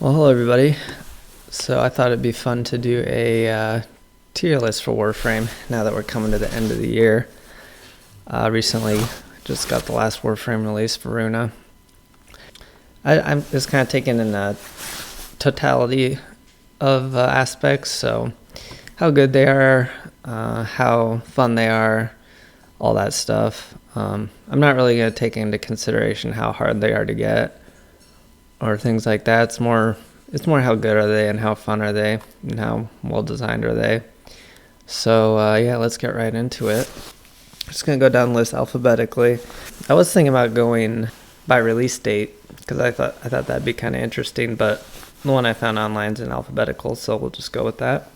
Well, hello everybody. So I thought it'd be fun to do a tier list for Warframe now that we're coming to the end of the year. Recently, just got the last Warframe release for Runa. I'm just kind of taking in a totality of aspects, so how good they are, how fun they are, all that stuff. I'm not really going to take into consideration how hard they are to get or things like that. It's more how good are they and how fun are they and how well designed are they. So yeah, let's get right into it. I'm just gonna go down the list alphabetically. I was thinking about going by release date because I thought that'd be kind of interesting, but the one I found online is in alphabetical, so we'll just go with that.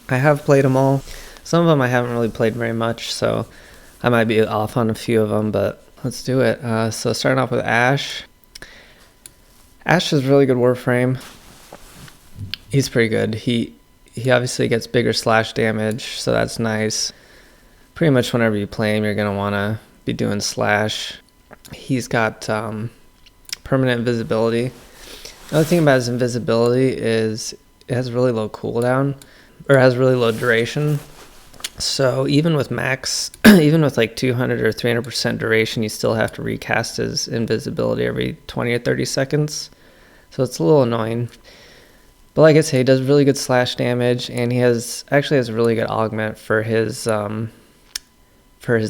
I have played them all. Some of them I haven't really played very much, so I might be off on a few of them, but let's do it. So starting off with Ash. Ash is really good Warframe. He's pretty good. He obviously gets bigger slash damage, so that's nice. Pretty much whenever you play him, you're going to want to be doing slash. He's got permanent invisibility. Another thing about his invisibility is it has really low cooldown, or has really low duration. So even with max, even with like 200 or 300% duration, you still have to recast his invisibility every 20 or 30 seconds. So it's a little annoying. But like I say, he does really good slash damage, and he actually has a really good augment for his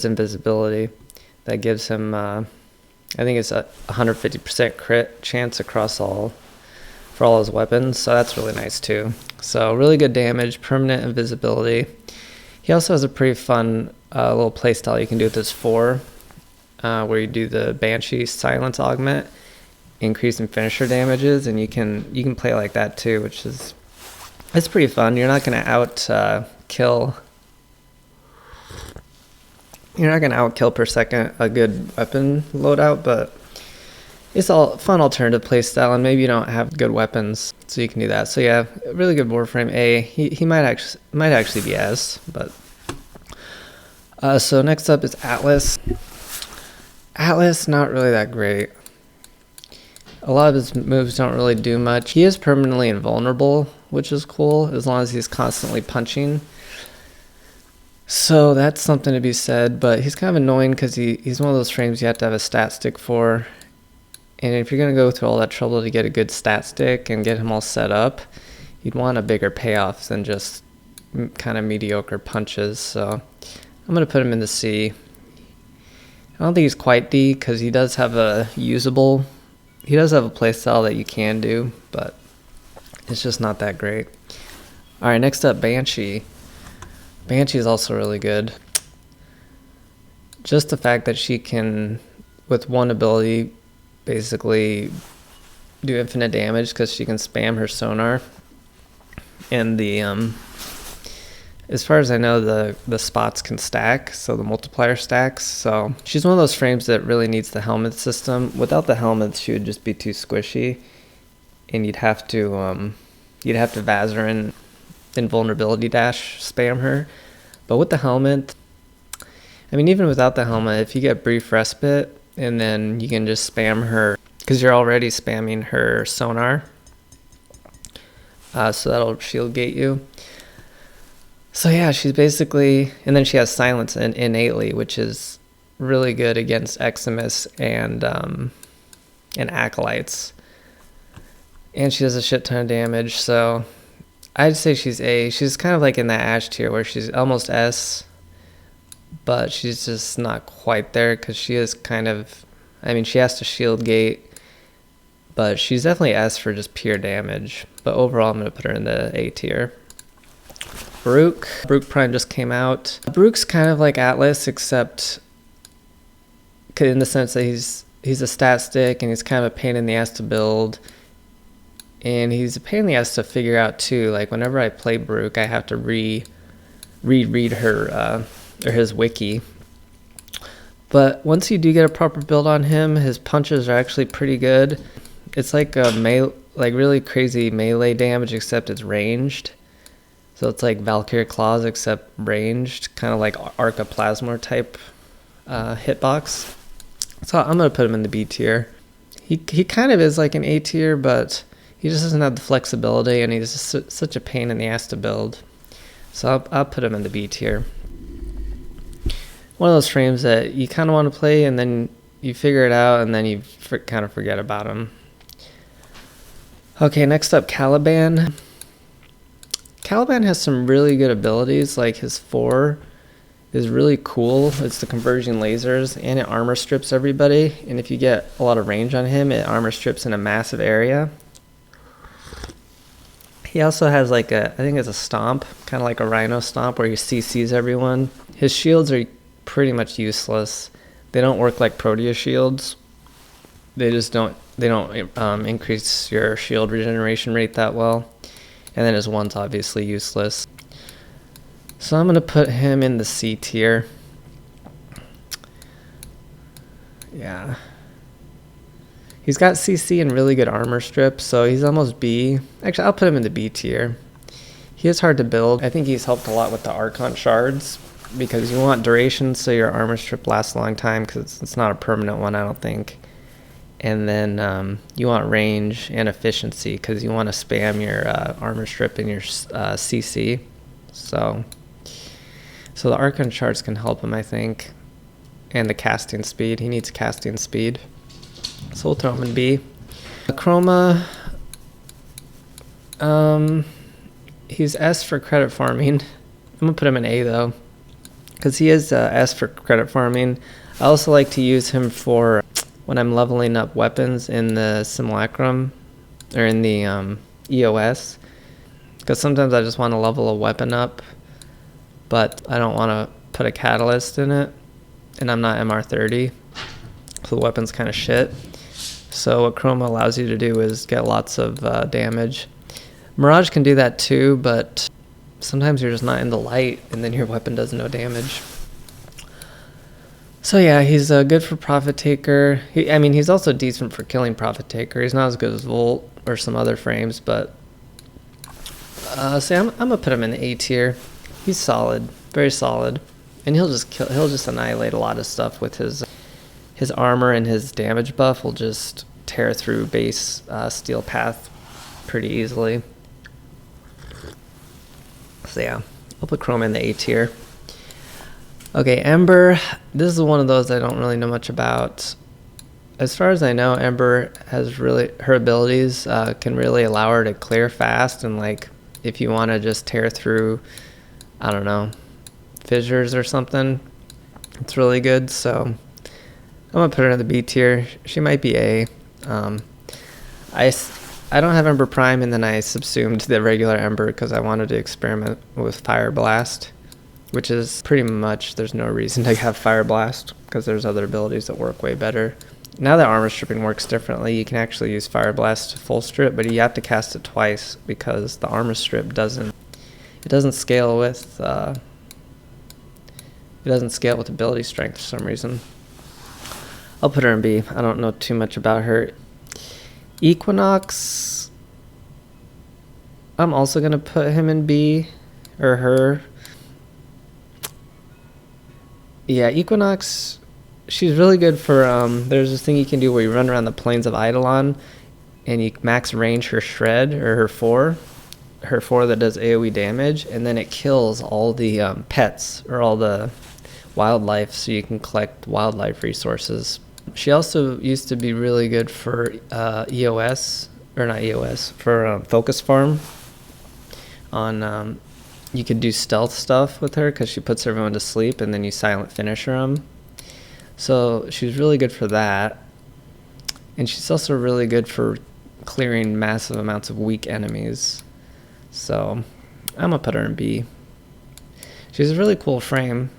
invisibility that gives him, I think it's a 150% crit chance for all his weapons. So that's really nice too. So really good damage, permanent invisibility. He also has a pretty fun little playstyle you can do with this 4, where you do the Banshee Silence Augment, increasing finisher damages, and you can play like that too, which is it's pretty fun. You're not gonna outkill per second a good weapon loadout, but it's all fun alternative playstyle, and maybe you don't have good weapons, so you can do that. So yeah, really good Warframe A. He might actually be S, but so next up is Atlas. Atlas, not really that great. A lot of his moves don't really do much. He is permanently invulnerable, which is cool, as long as he's constantly punching. So that's something to be said, but he's kind of annoying because he's one of those frames you have to have a stat stick for. And if you're going to go through all that trouble to get a good stat stick and get him all set up, you'd want a bigger payoff than just kind of mediocre punches. So I'm going to put him in the C. I don't think he's quite D because he does have a playstyle that you can do, but it's just not that great. All right, next up, Banshee. Banshee is also really good. Just the fact that she can, with one ability, basically do infinite damage because she can spam her sonar. And the as far as I know, the spots can stack, so the multiplier stacks. So she's one of those frames that really needs the helmet system. Without the helmet, she would just be too squishy, and you'd have to Vazarin invulnerability dash spam her. But with the helmet, I mean, even without the helmet, if you get brief respite, and then you can just spam her, because you're already spamming her sonar, so that'll shield gate you. So yeah, she's basically, and then she has silence innately, which is really good against Eximus and acolytes. And she does a shit ton of damage, so I'd say she's A. She's kind of like in that Ash tier where she's almost S, but she's just not quite there because she is kind of, I mean, she has to shield gate, but she's definitely S for just pure damage. But overall, I'm going to put her in the A tier. Brooke Prime just came out. Brooke's kind of like Atlas, except in the sense that he's a stat stick, and he's kind of a pain in the ass to build. And he's a pain in the ass to figure out too. Like whenever I play Brooke, I have to reread her or his wiki. But once you do get a proper build on him, his punches are actually pretty good. It's like really crazy melee damage, except it's ranged. So it's like Valkyrie Claws except ranged, kind of like Arca-Plasmor type hitbox. So I'm going to put him in the B tier. He kind of is like an A tier, but he just doesn't have the flexibility, and he's just such a pain in the ass to build. So I'll put him in the B tier. One of those frames that you kind of want to play, and then you figure it out, and then you kind of forget about him. Okay, next up, Caliban. Caliban has some really good abilities, like his 4 is really cool. It's the converging lasers, and it armor strips everybody, and if you get a lot of range on him, it armor strips in a massive area. He also has like I think it's a stomp, kind of like a rhino stomp, where he CCs everyone. His shields are pretty much useless. They don't work like Proteus shields. They don't increase your shield regeneration rate that well. And then his 1's obviously useless. So I'm going to put him in the C tier. Yeah. He's got CC and really good armor strips, so he's almost B. Actually, I'll put him in the B tier. He is hard to build. I think he's helped a lot with the Archon shards, because you want duration so your armor strip lasts a long time, because it's not a permanent one, I don't think. And then you want range and efficiency, because you want to spam your armor strip and your CC. So the Archon shards can help him, I think. And the casting speed. He needs casting speed. So we'll throw him in B. Chroma, he's S for credit farming. I'm going to put him in A, though, because he is S for credit farming. I also like to use him for when I'm leveling up weapons in the Simulacrum, or in the EOS, because sometimes I just want to level a weapon up, but I don't want to put a catalyst in it, and I'm not MR30, so the weapon's kind of shit. So what Chroma allows you to do is get lots of damage. Mirage can do that too, but sometimes you're just not in the light, and then your weapon does no damage. So yeah, he's good for Profit Taker. He's also decent for killing Profit Taker. He's not as good as Volt or some other frames, but I'm gonna put him in the A tier. He's solid, very solid, and he'll just annihilate a lot of stuff with his armor, and his damage buff will just tear through base steel path pretty easily. So yeah, I'll put Chroma in the A tier. Okay, Ember. This is one of those I don't really know much about. As far as I know, Ember has her abilities can really allow her to clear fast, and like if you want to just tear through, I don't know, fissures or something, it's really good. So I'm gonna put her in the B tier. She might be A. I don't have Ember Prime, and then I subsumed the regular Ember because I wanted to experiment with Fire Blast, which is pretty much, there's no reason to have Fire Blast because there's other abilities that work way better. Now that armor stripping works differently, you can actually use Fire Blast to full strip, but you have to cast it twice because the armor strip doesn't scale with ability strength for some reason. I'll put her in B. I don't know too much about her. Equinox, I'm also going to put him in B, or her. Yeah, Equinox, she's really good for, there's this thing you can do where you run around the plains of Eidolon, and you max range her Shred, or her 4 that does AoE damage, and then it kills all the pets, or all the wildlife, so you can collect wildlife resources. She also used to be really good for EOS, or not EOS, for Focus Farm. You could do stealth stuff with her because she puts everyone to sleep, and then you silent finisher them. So she's really good for that. And she's also really good for clearing massive amounts of weak enemies. So I'm going to put her in B. She's a really cool frame.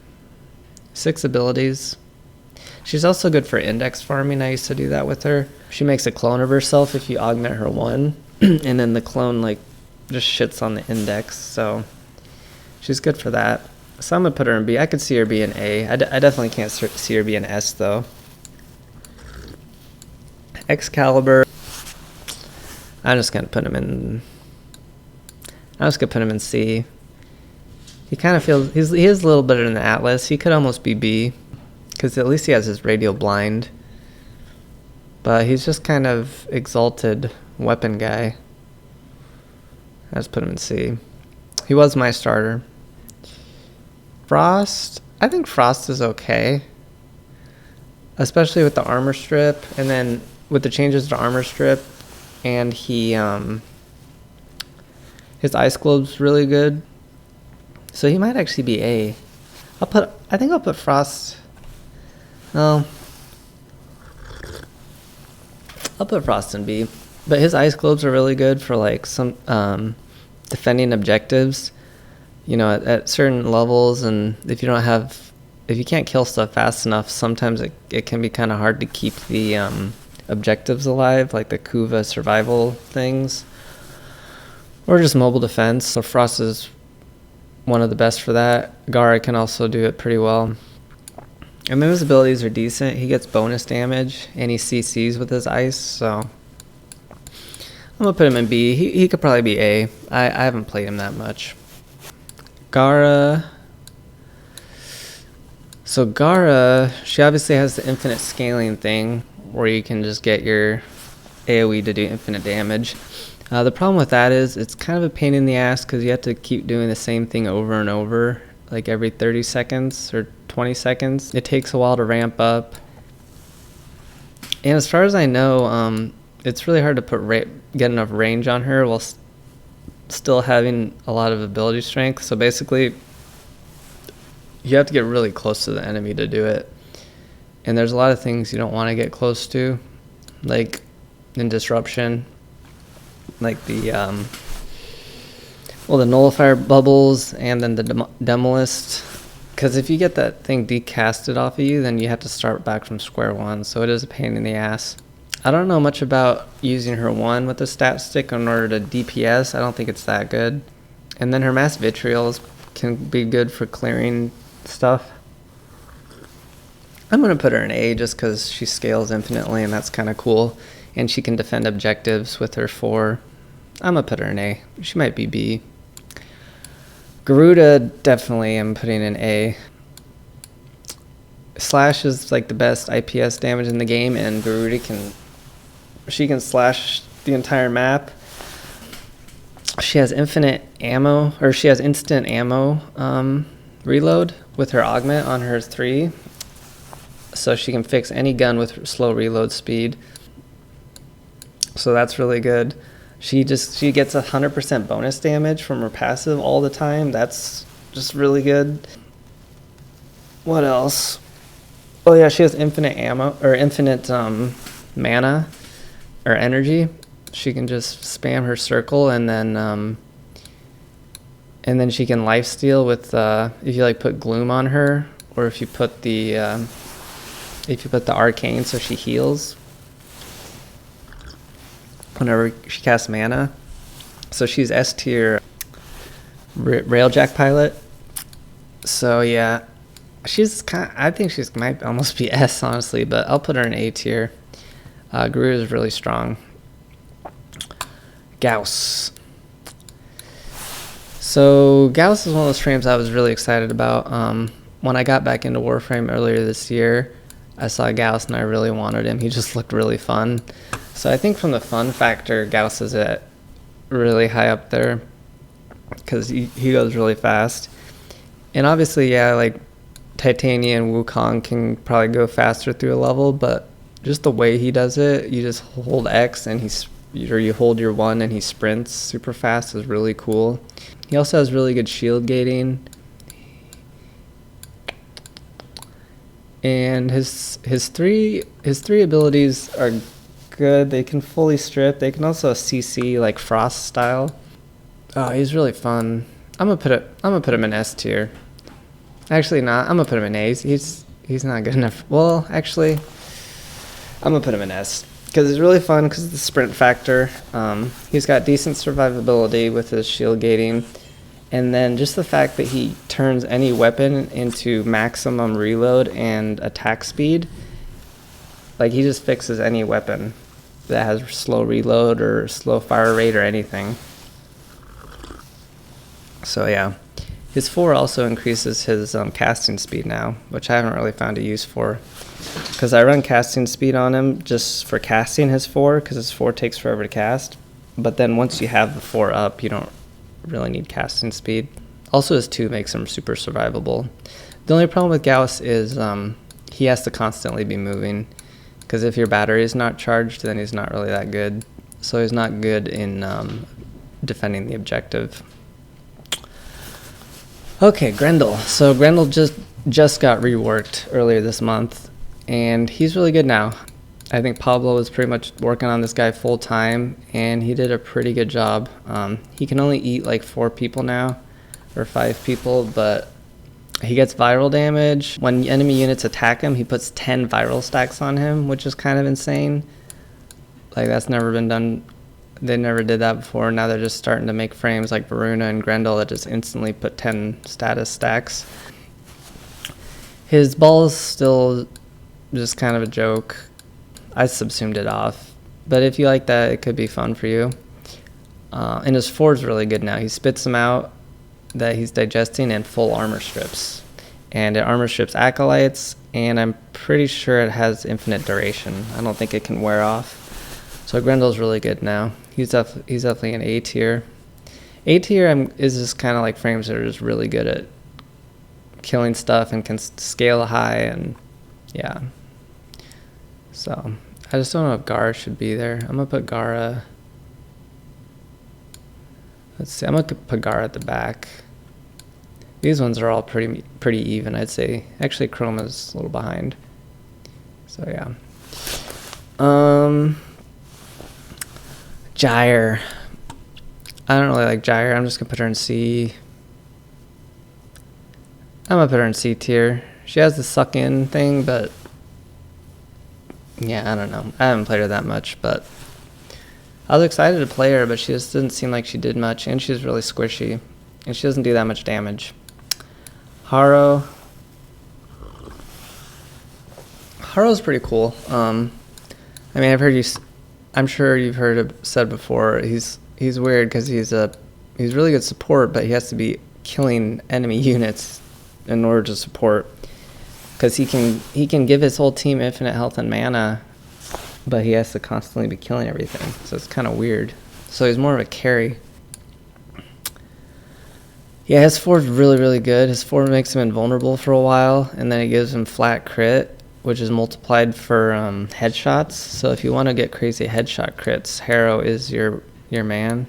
6 abilities. She's also good for index farming. I used to do that with her. She makes a clone of herself if you augment her 1, and then the clone like just shits on the index. So she's good for that. So I'm gonna put her in B. I could see her being A. I definitely can't see her being S though. Excalibur. I'm just gonna put him in C. He kind of feels he is a little better than the Atlas. He could almost be B, because at least he has his radial blind. But he's just kind of exalted weapon guy. I just put him in C. He was my starter. Frost, I think Frost is okay. Especially with the armor strip, and then with the changes to armor strip, and his ice globe's really good. So he might actually be A. I think I'll put Frost. No. I'll put Frost in B. But his ice globes are really good for like some defending objectives. You know, at certain levels, and if you can't kill stuff fast enough, sometimes it can be kind of hard to keep the objectives alive, like the Kuva survival things, or just mobile defense. So Frost is one of the best for that. Gara can also do it pretty well. And then his abilities are decent. He gets bonus damage, and he CCs with his ice, so I'm going to put him in B. He could probably be A. I haven't played him that much. Gara. So Gara, she obviously has the infinite scaling thing, where you can just get your AoE to do infinite damage. The problem with that is it's kind of a pain in the ass because you have to keep doing the same thing over and over, like every 30 seconds or 20 seconds. It takes a while to ramp up. And as far as I know, it's really hard to get enough range on her while still having a lot of ability strength. So basically, you have to get really close to the enemy to do it. And there's a lot of things you don't want to get close to, like in Disruption, like the nullifier bubbles, and then the demolist. Because if you get that thing decasted off of you, then you have to start back from square one. So it is a pain in the ass. I don't know much about using her 1 with the stat stick in order to DPS. I don't think it's that good. And then her mass vitriol can be good for clearing stuff. I'm going to put her in A just because she scales infinitely, and that's kind of cool. And she can defend objectives with her 4. I'm going to put her in A. She might be B. Garuda, definitely I'm putting in A. Slash is like the best IPS damage in the game, and Garuda can slash the entire map. She has infinite ammo, or she has instant ammo reload with her augment on her 3. So she can fix any gun with slow reload speed. So that's really good. She gets 100% bonus damage from her passive all the time. That's just really good. What else? Oh yeah, she has infinite ammo, or infinite mana or energy. She can just spam her circle, and then she can lifesteal with if you like put gloom on her, or if you put the arcane, so she heals whenever she casts mana. So she's S tier railjack pilot. So yeah, I think she might almost be S, honestly, but I'll put her in A tier. Guru is really strong. Gauss. So Gauss is one of those frames I was really excited about. When I got back into Warframe earlier this year, I saw Gauss and I really wanted him. He just looked really fun. So I think from the fun factor, Gauss is at really high up there because he goes really fast. And obviously, yeah, like Titania and Wukong can probably go faster through a level, but just the way he does it, you just hold X and you hold your 1 and he sprints super fast is really cool. He also has really good shield gating. And his three abilities are good. They can fully strip. They can also CC like Frost style. Oh, he's really fun. I'm gonna put him in S tier. Actually not. I'm gonna put him in A. He's not good enough. Well, actually, I'm gonna put him in S because it's really fun because of the sprint factor. He's got decent survivability with his shield gating, and then just the fact that he turns any weapon into maximum reload and attack speed. Like he just fixes any weapon that has slow reload or slow fire rate or anything. So yeah, His 4 also increases his casting speed now, which I haven't really found a use for. Because I run casting speed on him just for casting his 4, because his 4 takes forever to cast. But then once you have the 4 up, you don't really need casting speed. Also, his 2 makes him super survivable. The only problem with Gauss is he has to constantly be moving, because if your battery is not charged, then he's not really that good. So he's not good in defending the objective. Okay, Grendel. So Grendel just got reworked earlier this month, and he's really good now. I think Pablo was pretty much working on this guy full time, and he did a pretty good job. He can only eat like 4 people now, or 5 people, but he gets viral damage. When enemy units attack him, he puts 10 viral stacks on him, which is kind of insane. Like, that's never been done. They never did that before. Now they're just starting to make frames like Varuna and Grendel that just instantly put 10 status stacks. His ball's still just kind of a joke. I subsumed it off. But if you like that, it could be fun for you. And his 4 is really good now. He spits them out that he's digesting in full armor strips. And it armor strips acolytes, and I'm pretty sure it has infinite duration. I don't think it can wear off. So Grendel's really good now. He's definitely an A tier. A tier is just kind of like frames that are just really good at killing stuff and can scale high, and yeah. So I just don't know if Gara should be there. I'm gonna put Gara. Let's see. I'm gonna put Gara at the back. These ones are all pretty even, I'd say. Actually, Chroma's a little behind. So yeah. Gyre. I don't really like Gyre. I'm just gonna put her in C. I'm gonna put her in C tier. She has the suck in thing, but yeah, I don't know. I haven't played her that much, but I was excited to play her, but she just didn't seem like she did much, and she's really squishy, and she doesn't do that much damage. Haro. Haro's pretty cool. I mean, I'm sure you've heard it said before. He's weird because he's really good support, but he has to be killing enemy units in order to support. Because he can give his whole team infinite health and mana, but he has to constantly be killing everything. So it's kind of weird. So he's more of a carry. Yeah, his 4 is really, really good. His 4 makes him invulnerable for a while, and then it gives him flat crit, which is multiplied for headshots. So if you want to get crazy headshot crits, Haro is your man.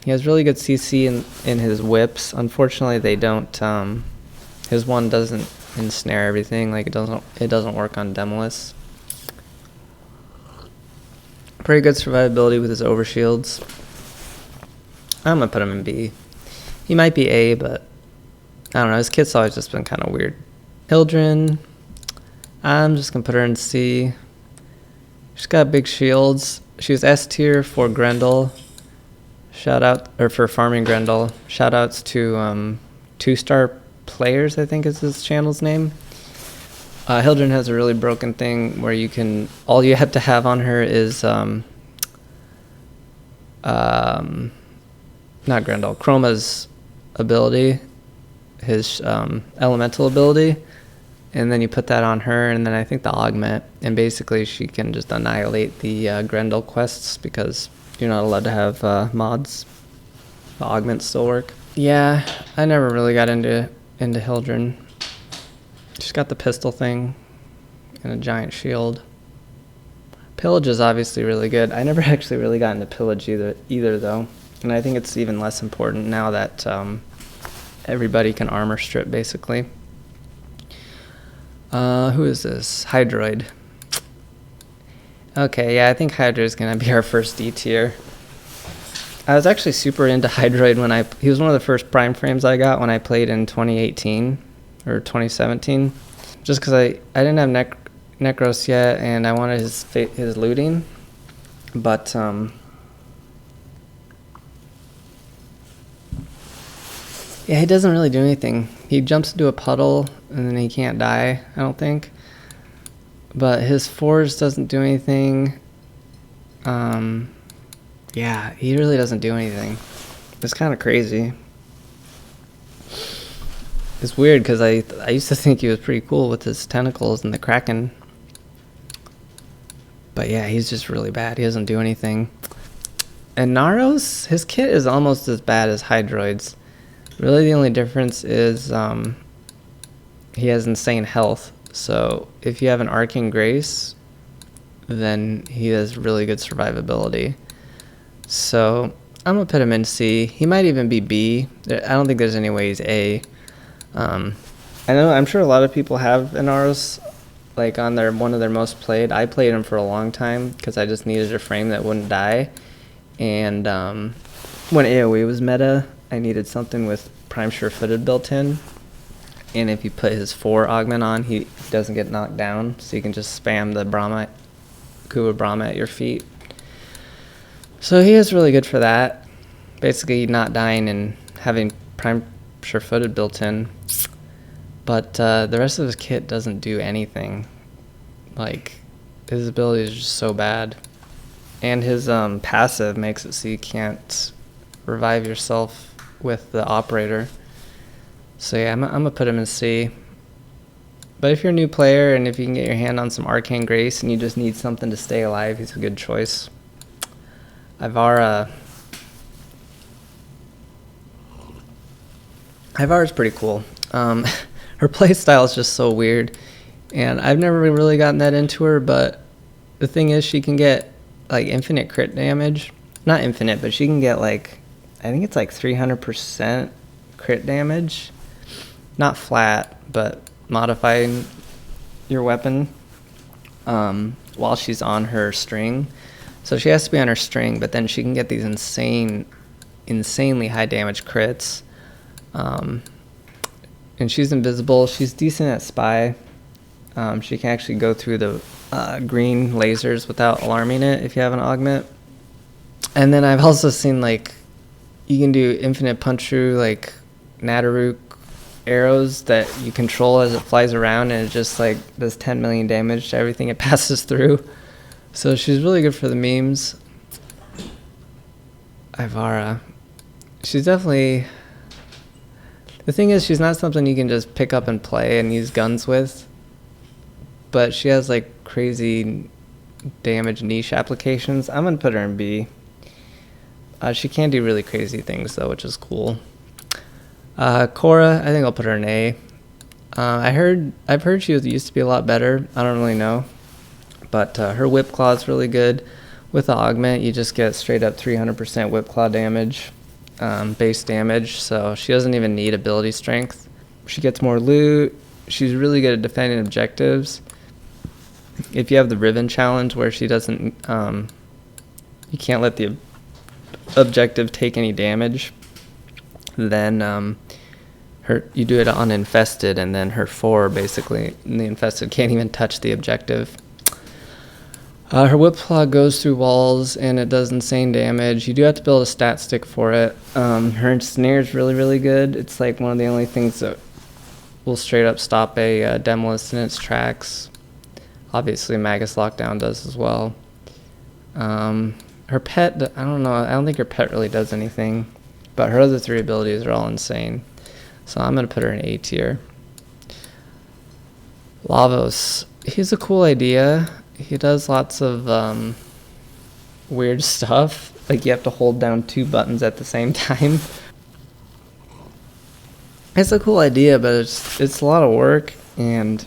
He has really good CC in his whips. Unfortunately, they don't. His 1 doesn't ensnare everything. Like, it doesn't work on Demolis. Pretty good survivability with his overshields. I'm gonna put him in B. He might be A, but I don't know. His kit's always just been kind of weird. Hildren. I'm just gonna put her in C. She's got big shields. She's S tier for Grendel. For farming Grendel. Shout outs to 2-star players, I think is his channel's name. Hildren has a really broken thing where all you have to have on her is not Grendel, Chroma's ability, his elemental ability, and then you put that on her, and then I think the augment, and basically she can just annihilate the Grendel quests because you're not allowed to have mods. The augments still work. Yeah, I never really got into Hildren. She's got the pistol thing and a giant shield. Pillage is obviously really good. I never actually really got into Pillage either though. And I think it's even less important now that everybody can armor strip, basically. Who is this? Hydroid. Okay, yeah, I think Hydroid is going to be our first D tier. I was actually super into Hydroid he was one of the first prime frames I got when I played in 2018 or 2017. Just because I didn't have Necros yet, and I wanted his looting. But yeah, he doesn't really do anything. He jumps into a puddle and then he can't die, I don't think. But his force doesn't do anything. Yeah, he really doesn't do anything. It's kind of crazy. It's weird because I used to think he was pretty cool with his tentacles and the Kraken. But yeah, he's just really bad. He doesn't do anything. And Naros, his kit is almost as bad as Hydroid's. Really the only difference is he has insane health. So if you have an Arcane Grace, then he has really good survivability. So I'm going to put him in C. He might even be B. I don't think there's any way he's A. I'm sure a lot of people have Inaros like on one of their most played. I played him for a long time because I just needed a frame that wouldn't die. And when AoE was meta, I needed something with Prime Sure-Footed built in. And if you put his 4 augment on, he doesn't get knocked down, so you can just spam the Kuba Brahma at your feet. So he is really good for that. Basically not dying and having Prime Sure-Footed built in. But the rest of his kit doesn't do anything. Like, his ability is just so bad. And his passive makes it so you can't revive yourself with the operator. So yeah, I'm going to put him in C. But if you're a new player and if you can get your hand on some Arcane Grace and you just need something to stay alive, he's a good choice. Ivara's pretty cool. Her playstyle is just so weird. And I've never really gotten that into her, but the thing is she can get like infinite crit damage. Not infinite, but she can get like, I think it's like 300% crit damage. Not flat, but modifying your weapon while she's on her string. So she has to be on her string, but then she can get these insanely high damage crits. And she's invisible. She's decent at spy. She can actually go through the green lasers without alarming it if you have an augment. And then I've also seen like you can do infinite punch through like Nadaruk arrows that you control as it flies around, and it just like does 10 million damage to everything it passes through. So she's really good for the memes. Ivara, she's definitely, the thing is she's not something you can just pick up and play and use guns with, but she has like crazy damage niche applications. I'm gonna put her in B. She can do really crazy things though, which is cool. Korra, I think I'll put her in A. I've heard she used to be a lot better. I don't really know, but her whip claw is really good. With the augment, you just get straight up 300% whip claw damage, base damage. So she doesn't even need ability strength. She gets more loot. She's really good at defending objectives. If you have the Riven challenge where she doesn't, you can't let the objective take any damage, then you do it on infested, and then her 4 basically, the infested can't even touch the objective. Her whip claw goes through walls and it does insane damage. You do have to build a stat stick for it. Her snare is really, really good. It's like one of the only things that will straight up stop a Demolist in its tracks. Obviously Magus Lockdown does as well. Her pet, I don't know, I don't think her pet really does anything, but her other 3 abilities are all insane. So I'm going to put her in A tier. Lavos, he's a cool idea. He does lots of weird stuff. Like you have to hold down 2 buttons at the same time. It's a cool idea, but it's a lot of work, and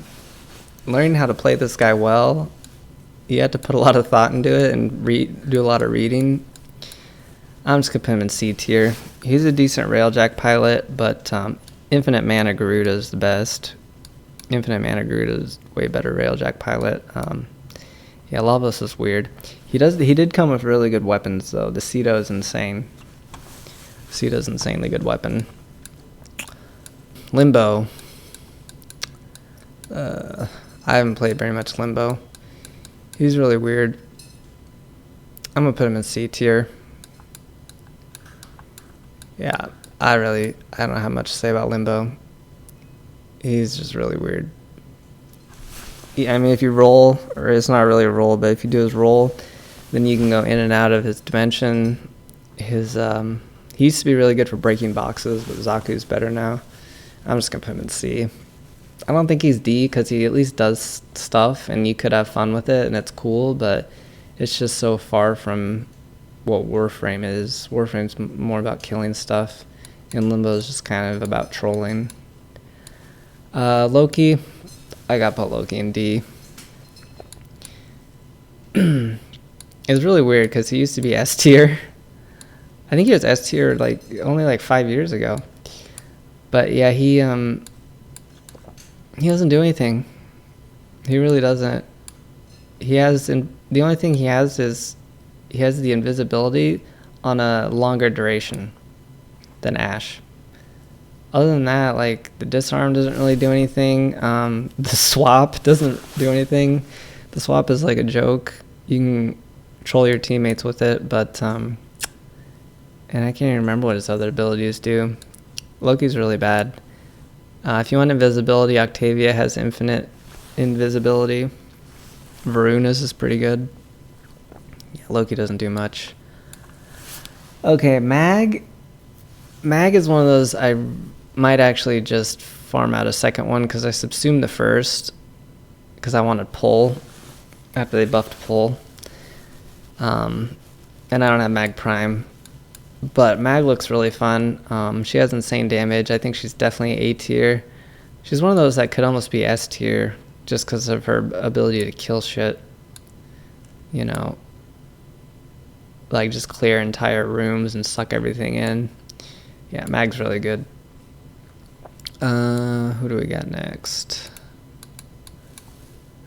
learning how to play this guy well, you have to put a lot of thought into it and do a lot of reading. I'm just going to put him in C tier. He's a decent Railjack pilot, but Infinite Mana Garuda is the best. Infinite Mana Garuda is way better Railjack pilot. Yeah, Lavos is weird. He did come with really good weapons though. The Cedo is insane. Cedo's insanely good weapon. Limbo. I haven't played very much Limbo. He's really weird. I'm gonna put him in C tier. Yeah, I don't have much to say about Limbo. He's just really weird. I mean, if you roll, or it's not really a roll, but if you do his roll, then you can go in and out of his dimension. He used to be really good for breaking boxes, but Zaku's better now. I'm just gonna put him in C. I don't think he's D because he at least does stuff and you could have fun with it and it's cool, but it's just so far from what Warframe is. Warframe's more about killing stuff, and Limbo is just kind of about trolling. Loki, I got put Loki in D. It's really weird because he used to be S tier. I think he was S tier like only like 5 years ago. But yeah, he doesn't do anything. He really doesn't. The only thing he has is he has the invisibility on a longer duration than Ash. Other than that, like the disarm doesn't really do anything. The swap doesn't do anything. The swap is like a joke. You can control your teammates with it, but and I can't even remember what his other abilities do. Loki's really bad. If you want invisibility, Octavia has infinite invisibility. Varunas is pretty good. Yeah, Loki doesn't do much. Okay, Mag. Mag is one of those I might actually just farm out a second one because I subsumed the first because I wanted pull after they buffed pull. And I don't have Mag Prime. But Mag looks really fun. She has insane damage. I think she's definitely A tier. She's one of those that could almost be S tier just because of her ability to kill shit. You know, like just clear entire rooms and suck everything in. Yeah, Mag's really good. Who do we got next?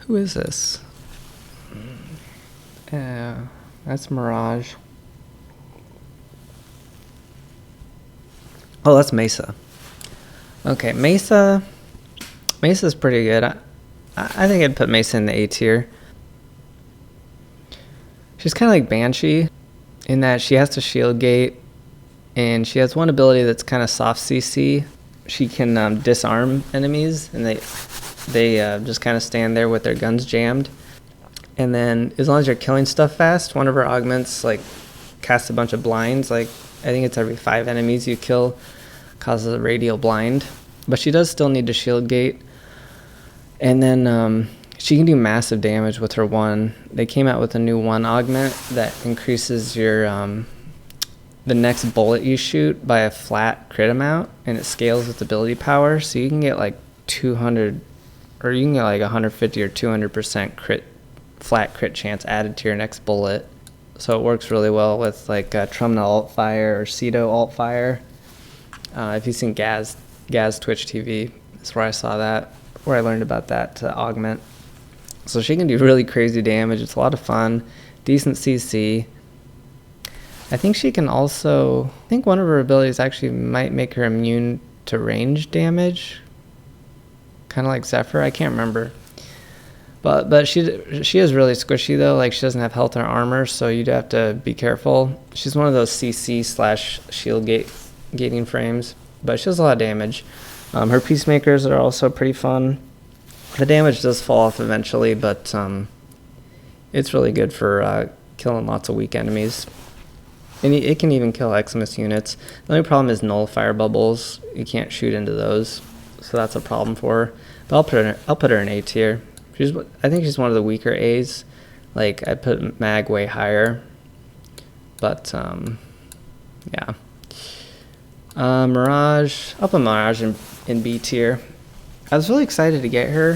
Who is this? That's Mirage. Oh, that's Mesa. Okay, Mesa's pretty good. I think I'd put Mesa in the A tier. She's kind of like Banshee in that she has to shield gate, and she has one ability that's kind of soft CC. She can disarm enemies, and they just kind of stand there with their guns jammed. And then as long as you're killing stuff fast, one of her augments like casts a bunch of blinds. Like I think it's every 5 enemies you kill causes a radial blind. But she does still need to shield gate. And then she can do massive damage with her 1. They came out with a new 1 augment that increases your the next bullet you shoot by a flat crit amount, and it scales with ability power. So you can get like 200, or you can get like 150 or 200% flat crit chance added to your next bullet. So it works really well with like Trumna alt fire or Cedo alt fire. If you've seen Gaz Twitch TV, that's where I saw that, where I learned about that augment. So she can do really crazy damage. It's a lot of fun, decent CC. I think she can also, I think one of her abilities actually might make her immune to range damage, kind of like Zephyr. I can't remember. But she is really squishy though. Like she doesn't have health or armor, so you'd have to be careful. She's one of those CC/shield gating frames, but she does a lot of damage. Her peacemakers are also pretty fun. The damage does fall off eventually, but it's really good for killing lots of weak enemies. And it can even kill Eximus units. The only problem is null fire bubbles. You can't shoot into those, so that's a problem for her. But I'll put her in A tier. I think she's one of the weaker A's. Like I put Mag way higher, but yeah. Mirage, I'll put Mirage in B tier. I was really excited to get her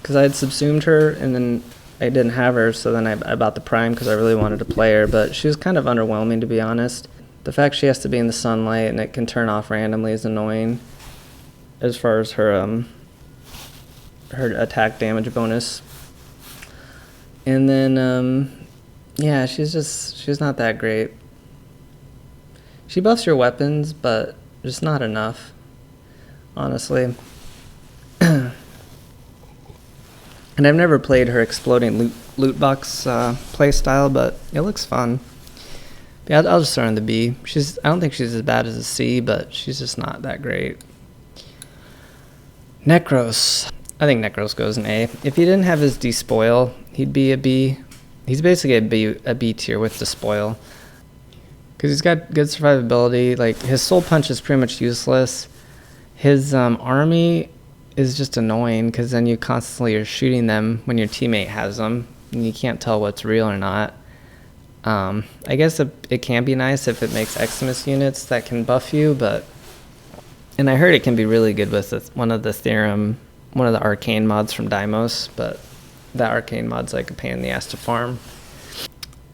because I had subsumed her and then I didn't have her, so then I bought the Prime because I really wanted to play her, but she was kind of underwhelming to be honest. The fact she has to be in the sunlight and it can turn off randomly is annoying as far as her attack damage bonus. And then yeah, she's not that great. She buffs your weapons, but just not enough, honestly. And I've never played her exploding loot box playstyle, but it looks fun. Yeah, I'll just throw her in the B. I don't think she's as bad as a C, but she's just not that great. Necros. I think Necros goes in A. If he didn't have his despoil, he'd be a B. He's basically a B tier with despoil. Because he's got good survivability. Like his soul punch is pretty much useless. His army is just annoying because then you constantly are shooting them when your teammate has them, and you can't tell what's real or not. I guess it can be nice if it makes Xmas units that can buff you, and I heard it can be really good with one of the arcane mods from Deimos, but that arcane mod's like a pain in the ass to farm.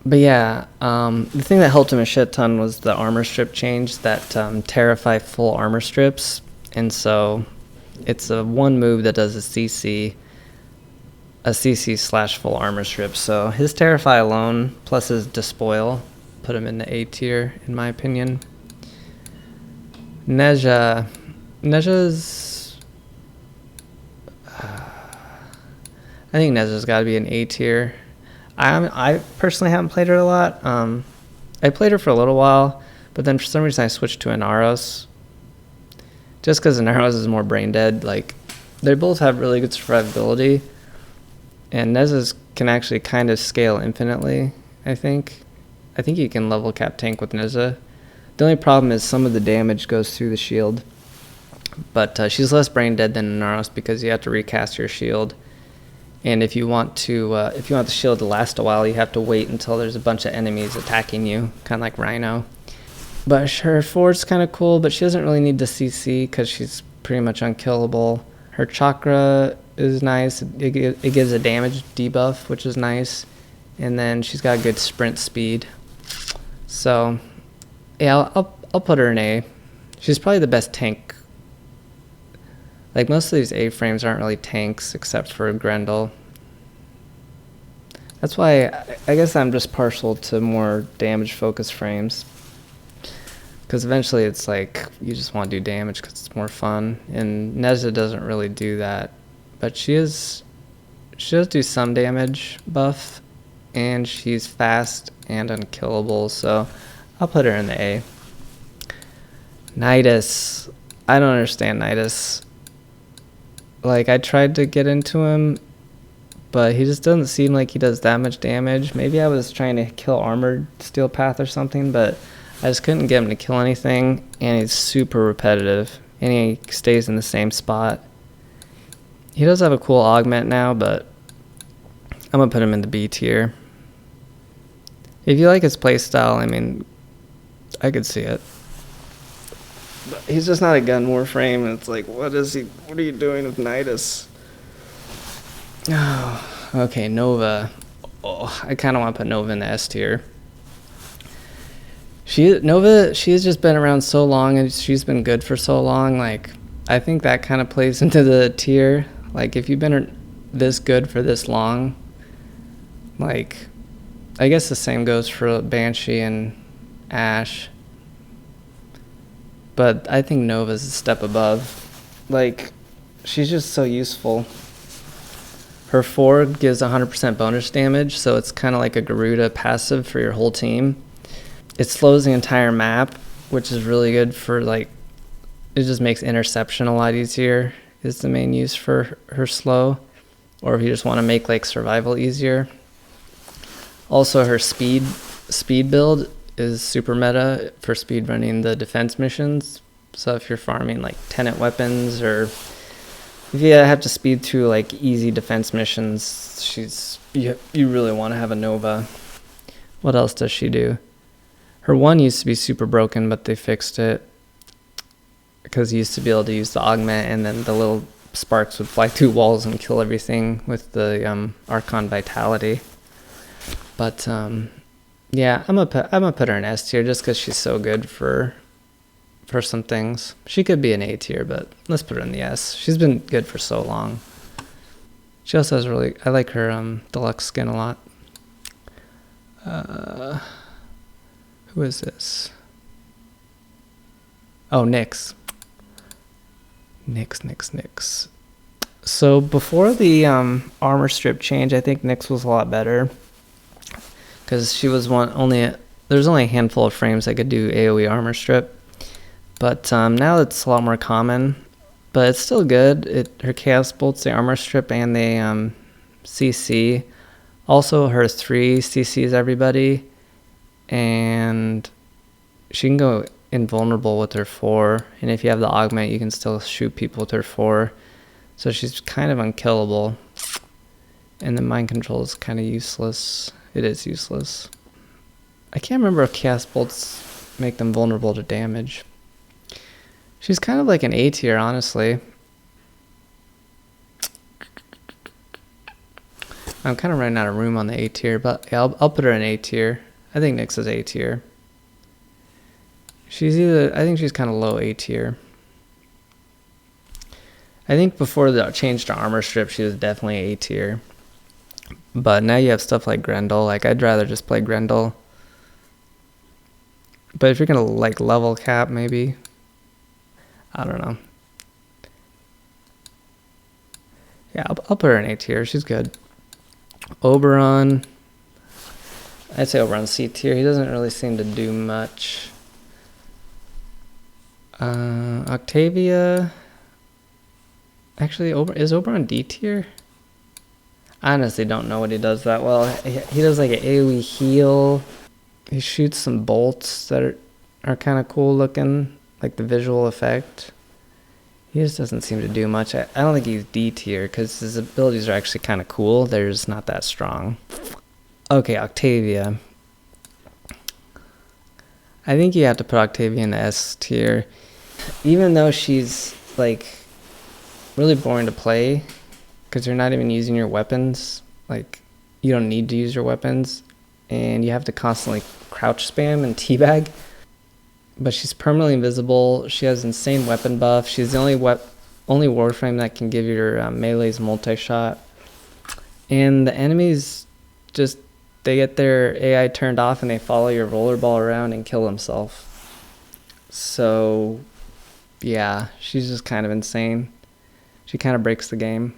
But yeah, the thing that helped him a shit ton was the armor strip change that Terrify full armor strips, and so it's a one move that does a CC / full armor strip. So his Terrify alone plus his Despoil put him in the A tier in my opinion. Neja's I think Neja's got to be an A tier. I personally haven't played her a lot. I played her for a little while, but then for some reason I switched to Inaros. Just because Inaros is more brain dead. Like, they both have really good survivability, and Neza's can actually kind of scale infinitely. I think you can level cap tank with Neza. The only problem is some of the damage goes through the shield, but she's less brain dead than Inaros because you have to recast your shield. And if you want the shield to last a while, you have to wait until there's a bunch of enemies attacking you, kind of like Rhino. But her forward's kind of cool, but she doesn't really need the CC because she's pretty much unkillable. Her chakra is nice. It gives a damage debuff, which is nice. And then she's got good sprint speed. So, yeah, I'll put her in A. She's probably the best tank. Like, most of these A-frames aren't really tanks except for Grendel. That's why I guess I'm just partial to more damage-focused frames. Because eventually it's like, you just want to do damage because it's more fun. And Neza doesn't really do that. But she does do some damage buff. And she's fast and unkillable. So I'll put her in the A. Nidus. I don't understand Nidus. Like, I tried to get into him, but he just doesn't seem like he does that much damage. Maybe I was trying to kill Armored Steel Path or something, but I just couldn't get him to kill anything, and he's super repetitive, and he stays in the same spot. He does have a cool augment now, but I'm going to put him in the B tier. If you like his playstyle, I mean, I could see it. But he's just not a gun Warframe, and it's like, what are you doing with Nidus? Oh, okay, Nova. Oh, I kind of want to put Nova in the S tier. She has just been around so long, and she's been good for so long. Like, I think that kind of plays into the tier. Like, if you've been this good for this long, like, I guess the same goes for Banshee and Ashe. But I think Nova's a step above. Like, she's just so useful. Her forward gives 100% bonus damage, so it's kind of like a Garuda passive for your whole team. It slows the entire map, which is really good for, like, it just makes interception a lot easier, is the main use for her slow. Or if you just want to make, like, survival easier. Also, her speed build is super meta for speed running the defense missions. So if you're farming like tenant weapons, or if you have to speed through like easy defense missions, you really want to have a Nova. What else does she do? Her one used to be super broken, but they fixed it because you used to be able to use the augment, and then the little sparks would fly through walls and kill everything with the Archon Vitality. But yeah, I'm gonna put her in S tier just because she's so good for some things. She could be an A tier, but let's put her in the S. She's been good for so long. She also has I like her deluxe skin a lot. Who is this? Oh, Nyx. Nyx. So before the armor strip change, I think Nyx was a lot better. Because she was there's only a handful of frames that could do AoE armor strip. But now it's a lot more common. But it's still good. Her Chaos Bolts, the armor strip, and the CC. Also, her 3 CCs everybody. And she can go invulnerable with her 4, and if you have the augment, you can still shoot people with her 4. So she's kind of unkillable. And the mind control is kind of useless. It is useless. I can't remember if chaos bolts make them vulnerable to damage. She's kind of like an A tier, honestly. I'm kind of running out of room on the A tier, but yeah, I'll put her in A tier. I think Nyx is A tier. I think she's kind of low A tier. I think before the change to armor strip, she was definitely A tier. But now you have stuff like Grendel. Like, I'd rather just play Grendel. But if you're gonna like level cap, maybe. I don't know. Yeah, I'll put her in A tier. She's good. Oberon. I'd say Oberon C tier. He doesn't really seem to do much. Octavia. Actually, is Oberon D tier? I honestly don't know what he does that well. He does like an AoE heal. He shoots some bolts that are kind of cool looking, like the visual effect. He just doesn't seem to do much. I don't think he's D tier because his abilities are actually kind of cool. They're just not that strong. Okay, Octavia. I think you have to put Octavia in the S tier. Even though she's like really boring to play because you're not even using your weapons. Like, you don't need to use your weapons and you have to constantly crouch spam and teabag. But she's permanently invisible. She has insane weapon buff. She's the only Warframe that can give your melees multi-shot. And the enemies just, they get their AI turned off and they follow your rollerball around and kill themselves. So, yeah, she's just kind of insane. She kind of breaks the game.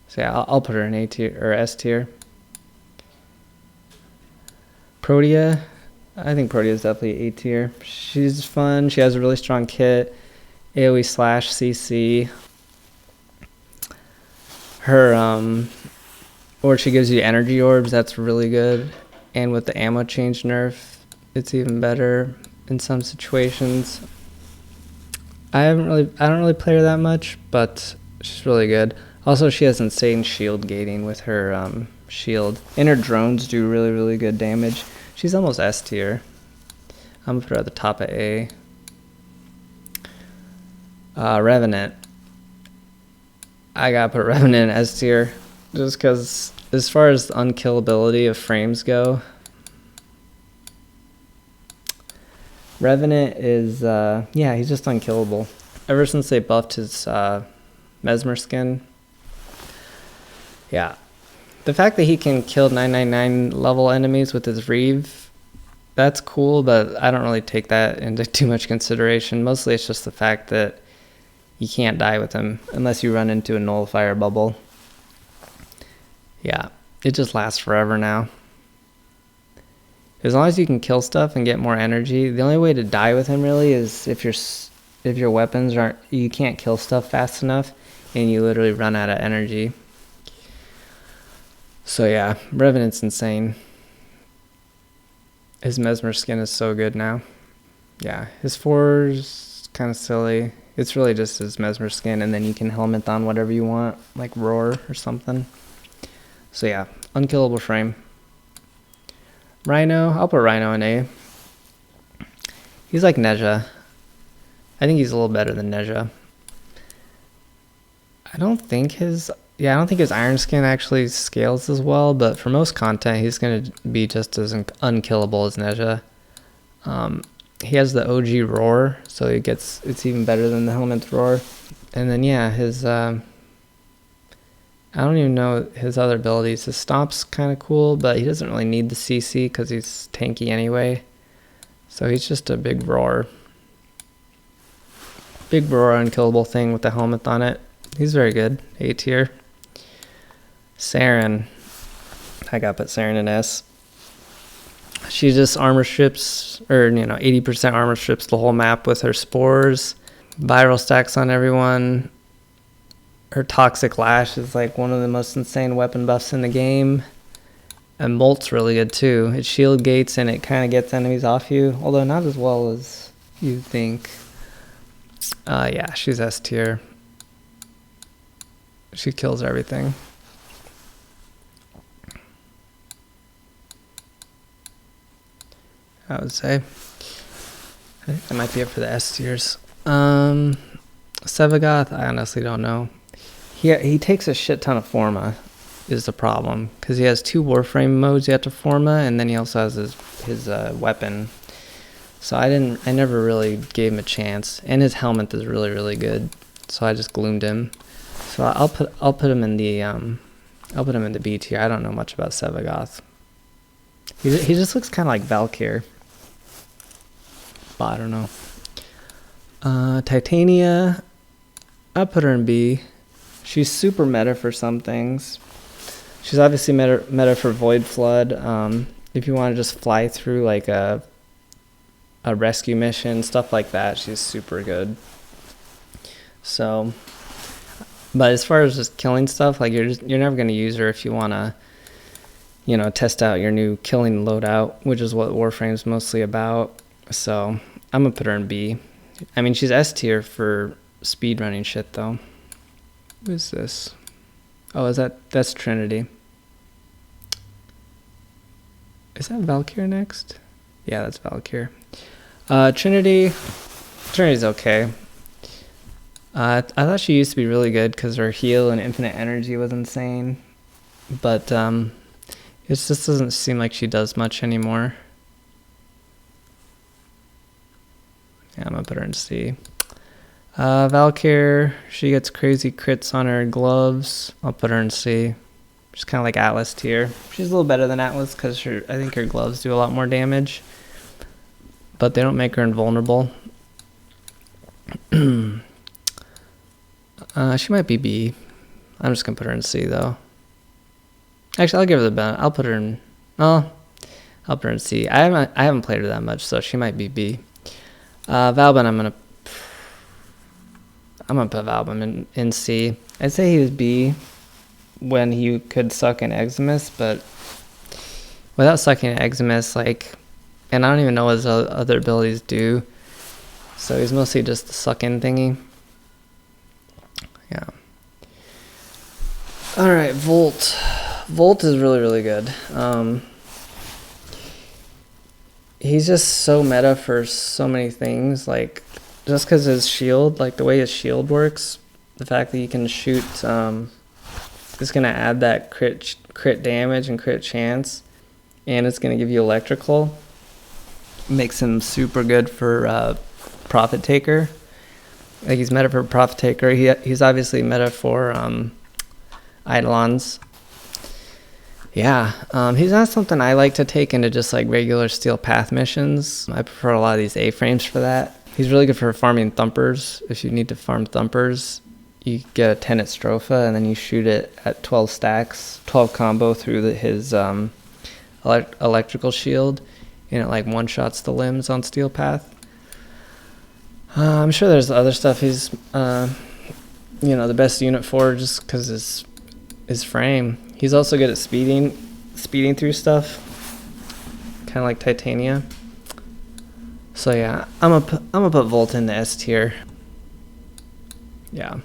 So yeah, I'll put her in A tier or S tier. Protea. I think Protea is definitely A tier. She's fun. She has a really strong kit. AoE slash CC. Her, or she gives you energy orbs. That's really good. And with the ammo change nerf, it's even better in some situations. I don't really play her that much, but she's really good. Also, she has insane shield gating with her shield. And her drones do really, really good damage. She's almost S tier. I'm gonna put her at the top of A. Revenant. I gotta put Revenant in S tier. Just because as far as the unkillability of frames go, Revenant is, yeah, he's just unkillable. Ever since they buffed his Mesmer skin. Yeah. The fact that he can kill 999 level enemies with his Reeve, that's cool, but I don't really take that into too much consideration. Mostly it's just the fact that you can't die with him unless you run into a nullifier bubble. Yeah, it just lasts forever now. As long as you can kill stuff and get more energy, the only way to die with him really is if your weapons aren't, you can't kill stuff fast enough and you literally run out of energy. So yeah, Revenant's insane. His Mesmer skin is so good now. Yeah, his 4's kind of silly. It's really just his Mesmer skin, and then you can helmet on whatever you want, like Roar or something. So yeah, unkillable frame. Rhino, I'll put Rhino in A. He's like Neja. I think he's a little better than Neja. I don't think his Iron Skin actually scales as well, but for most content, he's going to be just as unkillable as Neja. He has the OG Roar, so it's even better than the Helmet's Roar. And then, yeah, his, I don't even know his other abilities. His Stomp's kind of cool, but he doesn't really need the CC because he's tanky anyway. So he's just a big Roar. Big Roar unkillable thing with the helmet on it. He's very good. A tier. Saren. I gotta put Saren in S. She just armor strips, or 80% armor strips the whole map with her spores. Viral stacks on everyone. Her Toxic Lash is like one of the most insane weapon buffs in the game. And Molt's really good too. It shield gates and it kind of gets enemies off you, although not as well as you think. Yeah, she's S tier. She kills everything. I would say. I think that might be it for the S tiers. Sevagoth, I honestly don't know. He takes a shit ton of Forma, is the problem, because he has 2 Warframe modes you have to Forma, and then he also has his weapon. So I never really gave him a chance, and his helmet is really, really good. So I just gloomed him. So I'll put him in the B tier. I don't know much about Sevagoth. He just looks kind of like Valkyr. But I don't know. Titania, I'll put her in B. She's super meta for some things. She's obviously meta for Void Flood. If you want to just fly through like a rescue mission, stuff like that, she's super good. So, but as far as just killing stuff, like you're never gonna use her if you wanna, test out your new killing loadout, which is what Warframe's mostly about. So I'm gonna put her in B. I mean, she's S tier for speedrunning shit though. Who is this? Oh, that's Trinity. Is that Valkyr next? Yeah, that's Valkyr. Trinity's okay. I thought she used to be really good because her heal and infinite energy was insane. But it just doesn't seem like she does much anymore. Yeah, I'm gonna put her in C. Valkyr, she gets crazy crits on her gloves. I'll put her in C. She's kind of like Atlas tier. She's a little better than Atlas because I think her gloves do a lot more damage. But they don't make her invulnerable. She might be B. I'm just going to put her in C though. Actually, I'll give her the benefit. I'll put her in C. I haven't played her that much, so she might be B. Valbin, I'm gonna put Valbin in C. I'd say he was B when he could suck an Eximus, but without sucking an Eximus, and I don't even know what his other abilities do. So he's mostly just the suck-in thingy. Yeah. Alright, Volt. Volt is really, really good. He's just so meta for so many things. Just because his shield, the way his shield works, the fact that you can shoot, it's going to add that crit damage and crit chance, and it's going to give you electrical. Makes him super good for Profit Taker. He's meta for Profit Taker. He's obviously meta for Eidolons. Yeah, he's not something I like to take into just regular Steel Path missions. I prefer a lot of these A-frames for that. He's really good for farming Thumpers. If you need to farm Thumpers, you get a Tenet Stropha and then you shoot it at 12 stacks, 12 combo through his electrical shield, and it one-shots the limbs on Steel Path. I'm sure there's other stuff he's the best unit for just because his frame. He's also good at speeding through stuff, kind of like Titania. So yeah, I'm gonna put Volt in the S tier. Yeah,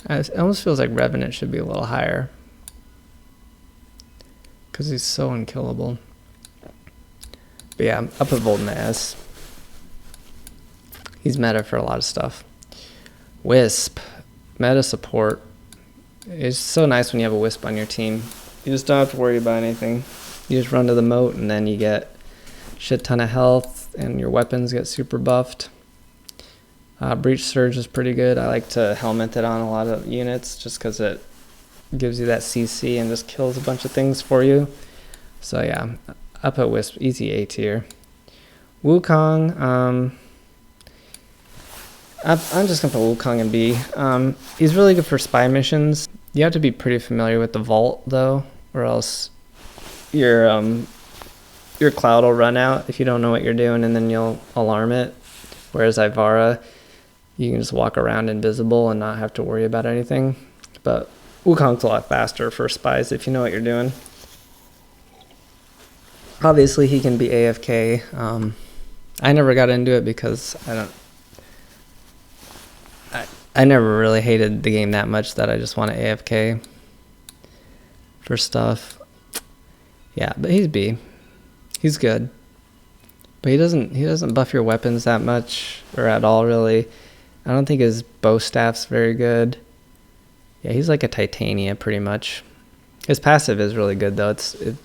it almost feels like Revenant should be a little higher because he's so unkillable. But yeah, I'll put Volt in the S. He's meta for a lot of stuff. Wisp, meta support. It's so nice when you have a Wisp on your team. You just don't have to worry about anything. You just run to the moat and then you get a shit ton of health and your weapons get super buffed. Breach Surge is pretty good. I like to helmet it on a lot of units just because it gives you that CC and just kills a bunch of things for you. So yeah, I'll put Wisp, easy A tier. Wukong, I'm just going to put Wukong in B. He's really good for spy missions. You have to be pretty familiar with the Vault, though, or else your cloud will run out if you don't know what you're doing, and then you'll alarm it. Whereas Ivara, you can just walk around invisible and not have to worry about anything. But Wukong's a lot faster for spies if you know what you're doing. Obviously, he can be AFK. I never got into it because I never really hated the game that much that I just want to AFK for stuff. Yeah, but he's B. He's good. But he doesn't buff your weapons that much or at all really. I don't think his bow staff's very good. Yeah, he's like a Titania pretty much. His passive is really good though.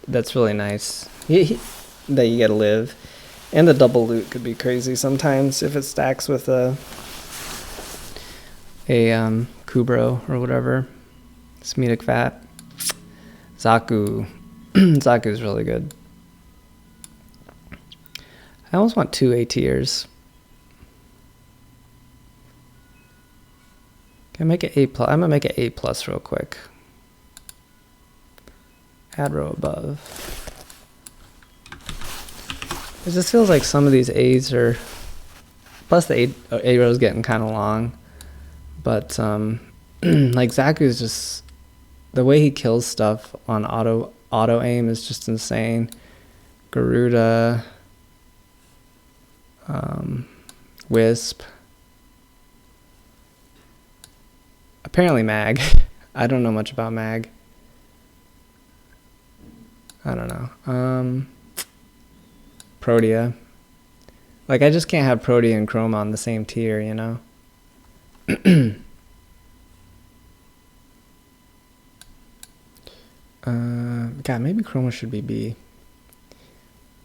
That's really nice. That you gotta live. And the double loot could be crazy sometimes if it stacks with a Kubro or whatever. Semitic Fat. Zaku. Zaku's really good. I almost want 2 A tiers. Can I make it A+? I'm gonna make it A+ real quick. Add row above. It just feels like some of these A's are... Plus the A row is getting kind of long. But like Zaku's just... The way he kills stuff on auto aim is just insane. Garuda... Wisp. Apparently Mag. I don't know much about Mag. I don't know. Protea. Like, I just can't have Protea and Chroma on the same tier, you know? God, maybe Chroma should be B.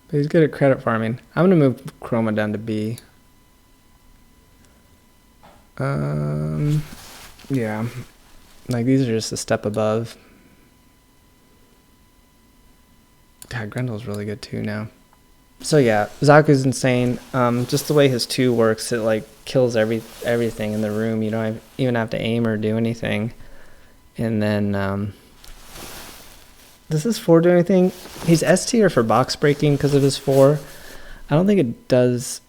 But he's good at credit farming. I'm gonna move Chroma down to B. Yeah. Like, these are just a step above. God, Grendel's really good too now. So yeah, Zaku's insane. Just the way his 2 works, it like kills everything in the room. You don't even have to aim or do anything. And then does this 4 do anything? He's S tier for box breaking because of his 4. I don't think it does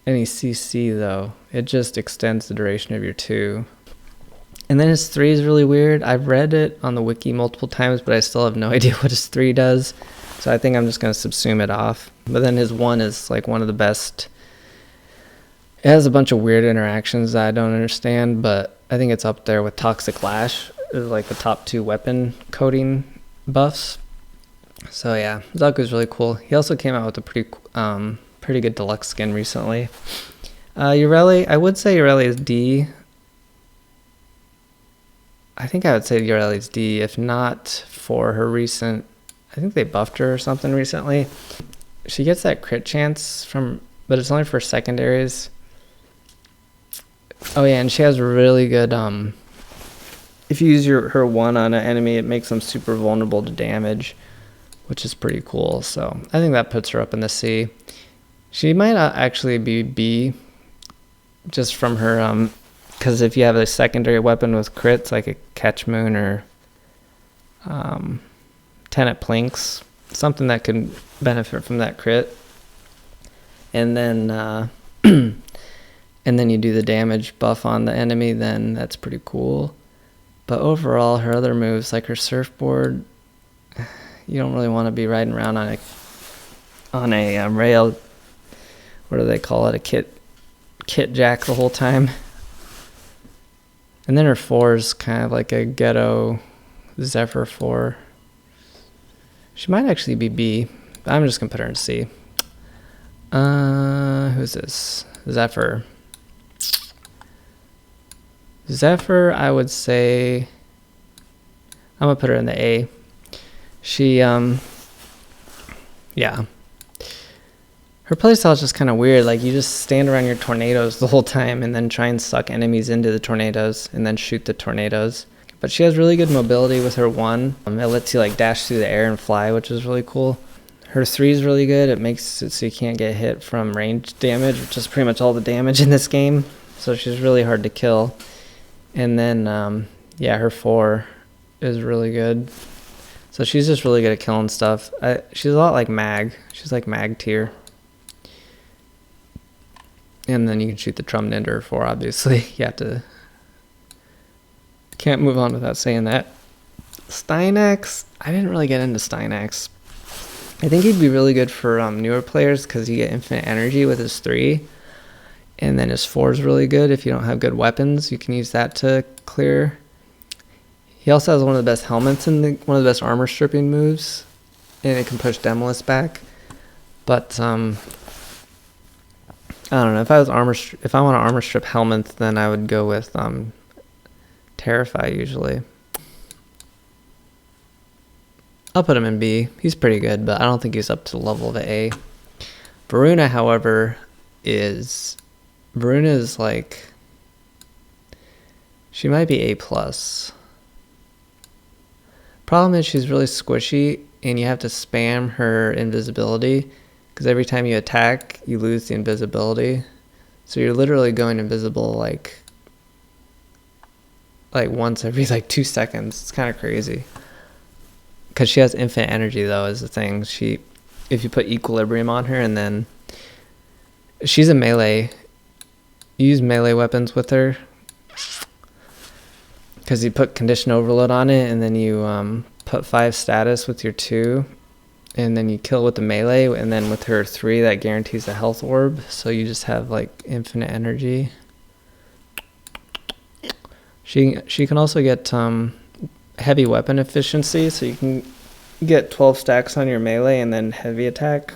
any CC though. It just extends the duration of your 2. And then his 3 is really weird. I've read it on the wiki multiple times, but I still have no idea what his 3 does. So I think I'm just going to subsume it off. But then his 1 is like one of the best. It has a bunch of weird interactions that I don't understand, but I think it's up there with Toxic Lash. It's like the top 2 weapon coding buffs. So yeah, Zaku's really cool. He also came out with a pretty good deluxe skin recently. Ureli, I would say Ureli is D. I think I would say Ureli's D, if not for her recent... I think they buffed her or something recently. She gets that crit chance but it's only for secondaries. Oh yeah, and she has really good, if you use her 1 on an enemy, it makes them super vulnerable to damage, which is pretty cool. So I think that puts her up in the C. She might actually be B, just from her, because if you have a secondary weapon with crits, like a Catch Moon or Tenet Plinks, something that can benefit from that crit, and then and then you do the damage buff on the enemy, then that's pretty cool. But overall, her other moves, like her surfboard, you don't really want to be riding around on a rail. What do they call it? A kit jack the whole time. And then her 4 is kind of like a ghetto Zephyr 4. She might actually be B. I'm just going to put her in C. Who's this? Zephyr. Zephyr, I would say... I'm going to put her in the A. She, yeah. Her playstyle is just kind of weird. Like, you just stand around your tornadoes the whole time and then try and suck enemies into the tornadoes and then shoot the tornadoes. But she has really good mobility with her 1. It lets you like dash through the air and fly, which is really cool. Her 3 is really good. It makes it so you can't get hit from range damage, which is pretty much all the damage in this game. So she's really hard to kill. And then, yeah, her 4 is really good. So she's just really good at killing stuff. She's a lot like Mag. She's like Mag tier. And then you can shoot the Trump into her 4, obviously. You have to... Can't move on without saying that. Steinax, I didn't really get into Steinax. I think he'd be really good for newer players because you get infinite energy with his 3. And then his 4 is really good if you don't have good weapons. You can use that to clear. He also has one of the best helmets and one of the best armor stripping moves. And it can push Demolist back. But I don't know. If I want to armor strip helmets, then I would go with Terrify usually. I'll put him in B. He's pretty good, but I don't think he's up to the level of A. Varuna, however, is like, she might be A+. Problem is she's really squishy, and you have to spam her invisibility, because every time you attack, you lose the invisibility. So you're literally going invisible like once every 2 seconds. It's kind of crazy. Because she has infinite energy, though, is the thing. If you put equilibrium on her, and then she's a melee. You use melee weapons with her because you put condition overload on it, and then you put 5 status with your 2, and then you kill with the melee, and then with her 3 that guarantees a health orb. So you just have infinite energy. She can also get heavy weapon efficiency, so you can get 12 stacks on your melee and then heavy attack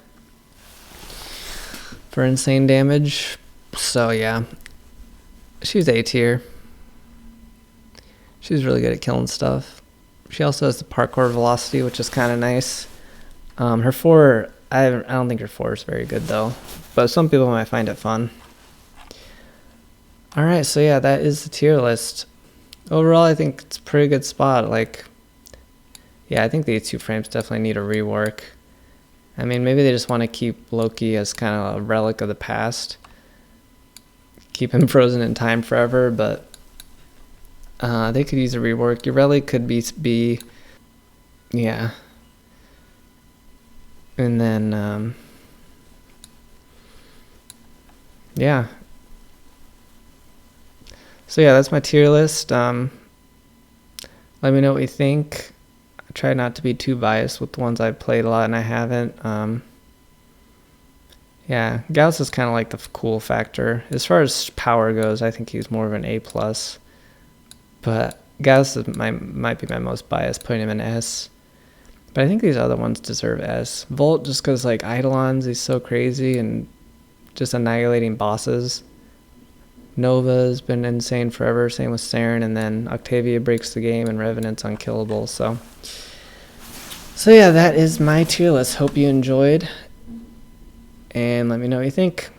for insane damage. So yeah, she's A tier. She's really good at killing stuff. She also has the parkour velocity, which is kind of nice. Her 4, I don't think her 4 is very good though, but some people might find it fun. Alright, so yeah, that is the tier list. Overall, I think it's a pretty good spot. Yeah, I think these 2 frames definitely need a rework. I mean, maybe they just want to keep Loki as kind of a relic of the past. Keep him frozen in time forever, but they could use a rework. Ureli could be yeah. And then, yeah. So yeah, that's my tier list. Let me know what you think. I try not to be too biased with the ones I've played a lot and I haven't. Yeah, Gauss is kind of like the cool factor. As far as power goes, I think he's more of an A+. But Gauss might be my most biased, putting him in S. But I think these other ones deserve S. Volt, just because Eidolons, he's so crazy and just annihilating bosses. Nova's been insane forever, same with Saren, and then Octavia breaks the game and Revenant's unkillable. So yeah, that is my tier list. Hope you enjoyed, and let me know what you think.